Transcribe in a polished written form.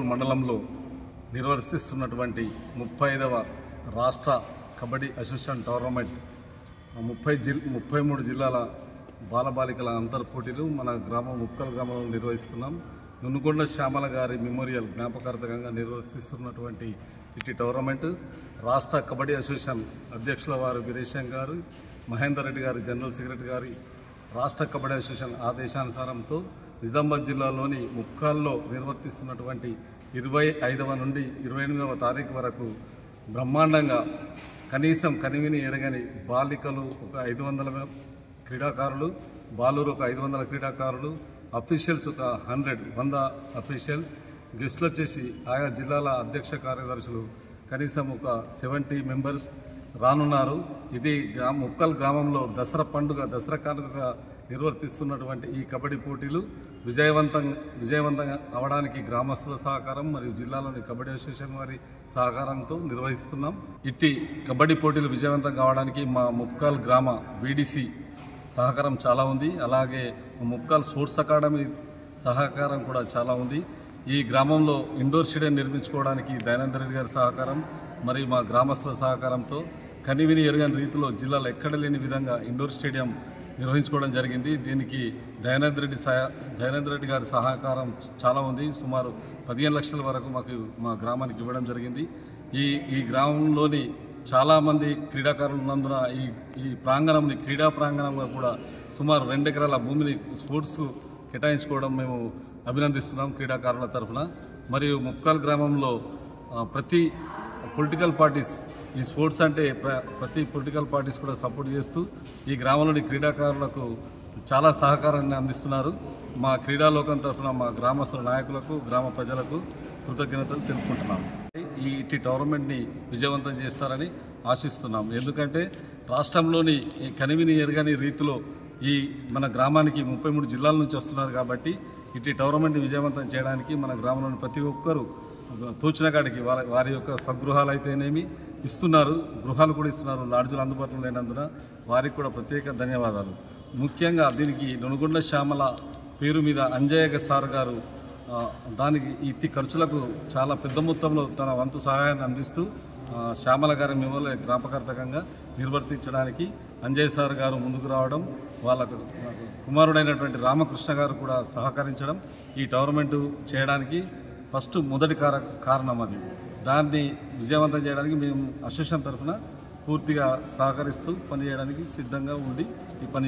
మండలంలో నిర్వహిస్తున్నటువంటి 35వ రాష్ట్ర కబడ్డీ అసోసియేషన్ టోర్నమెంట్ 33 జిల్లాల బాలబాలికల అంతర్ పోటీలు మన గ్రామం ముక్కల్ గ్రామంలో నిర్వహిస్తున్నాం. నునుగొండ శ్యామల గారి మెమోరియల్ జ్ఞాపకార్థకంగా నిర్వహిస్తున్నటువంటి ఇటు టోర్నమెంట్ రాష్ట్ర కబడ్డీ అసోసియేషన్ అధ్యక్షుల వారు వీరేశం గారు, మహేందర్ రెడ్డి గారు జనరల్ సెక్రటరీ గారి రాష్ట్ర కబడ్డీ అసోసియేషన్ ఆదేశానుసారంతో నిజామాబాద్ జిల్లాలోని ముక్కాల్లో నిర్వర్తిస్తున్నటువంటి 25వ నుండి 28వ తారీఖు వరకు బ్రహ్మాండంగా కనీసం కనివిని ఎరగని బాలికలు ఒక 500 క్రీడాకారులు, బాలురు ఒక 500 క్రీడాకారులు, అఫీషియల్స్ ఒక 100 అఫీషియల్స్, గెస్టులు వచ్చేసి ఆయా జిల్లాల అధ్యక్ష కార్యదర్శులు కనీసం ఒక 70 మెంబర్స్ రానున్నారు. ఇది ముక్కల్ గ్రామంలో దసరా కానుకగా నిర్వర్తిస్తున్నటువంటి ఈ కబడ్డీ పోటీలు విజయవంతంగా అవడానికి గ్రామస్తుల సహకారం మరియు జిల్లాలోని కబడ్డీ అసోసియేషన్ వారి సహకారంతో నిర్వహిస్తున్నాం. ఇట్టి కబడ్డీ పోటీలు విజయవంతం కావడానికి మా ముక్కల్ గ్రామ వీడీసీ సహకారం చాలా ఉంది. అలాగే ముక్కల్ స్పోర్ట్స్ అకాడమీ సహకారం కూడా చాలా ఉంది. ఈ గ్రామంలో ఇండోర్ స్టేడియం నిర్మించుకోవడానికి దయానంద రెడ్డి గారి సహకారం మరియు మా గ్రామస్తుల సహకారంతో కనివిని ఎరగని రీతిలో జిల్లాలో ఎక్కడ లేని విధంగా ఇండోర్ స్టేడియం నిర్వహించుకోవడం జరిగింది. దీనికి దయానంద రెడ్డి గారి సహకారం చాలా ఉంది. సుమారు 15 లక్షల వరకు మా గ్రామానికి ఇవ్వడం జరిగింది. ఈ గ్రామంలోని చాలామంది క్రీడాకారులు ఉన్నందున ఈ ప్రాంగణంని క్రీడా ప్రాంగణంగా కూడా సుమారు 2 ఎకరాల భూమిని స్పోర్ట్స్ కేటాయించుకోవడం మేము అభినందిస్తున్నాం క్రీడాకారుల తరఫున. మరియు ముక్కల్ గ్రామంలో ప్రతి పొలిటికల్ పార్టీస్ ఈ స్పోర్ట్స్ అంటే ప్రతి పొలిటికల్ పార్టీస్ కూడా సపోర్ట్ చేస్తూ ఈ గ్రామంలోని క్రీడాకారులకు చాలా సహకారాన్ని అందిస్తున్నారు. మా క్రీడాలోకం తరఫున మా గ్రామస్తుల నాయకులకు, గ్రామ ప్రజలకు కృతజ్ఞతలు తెలుపుకుంటున్నాం. ఈ టోర్నమెంట్ని విజయవంతం చేస్తారని ఆశిస్తున్నాం. ఎందుకంటే రాష్ట్రంలోని కనివిని ఎరగని రీతిలో మన గ్రామానికి 33 జిల్లాల నుంచి వస్తున్నారు కాబట్టి ఇటు టోర్నమెంట్ని విజయవంతం చేయడానికి మన గ్రామంలోని ప్రతి ఒక్కరూ తోచిన కాడికి వారి యొక్క స్వగృహాలు అయితేనేమి ఇస్తున్నారు, గృహాలు కూడా ఇస్తున్నారు. లాడ్జులు అందుబాటులో లేనందున వారికి కూడా ప్రత్యేక ధన్యవాదాలు. ముఖ్యంగా దీనికి నునుగొండ శ్యామల పేరు మీద అంజయ్య సార్ గారు దానికి ఇట్టి ఖర్చులకు చాలా పెద్ద మొత్తంలో తన వంతు సహాయాన్ని అందిస్తూ శ్యామల గారి మెమోరియల్ జ్ఞాపకార్థకంగా నిర్వర్తించడానికి అంజయ్ సార్ గారు ముందుకు రావడం, వాళ్ళ కుమారుడైనటువంటి రామకృష్ణ గారు కూడా సహకరించడం ఈ టోర్నమెంటు చేయడానికి మొదటి కారణం అది. దాన్ని విజయవంతం చేయడానికి మేము అసోసియేషన్ తరఫున పూర్తిగా సహకరిస్తూ పనిచేయడానికి సిద్ధంగా ఉండి ఈ పని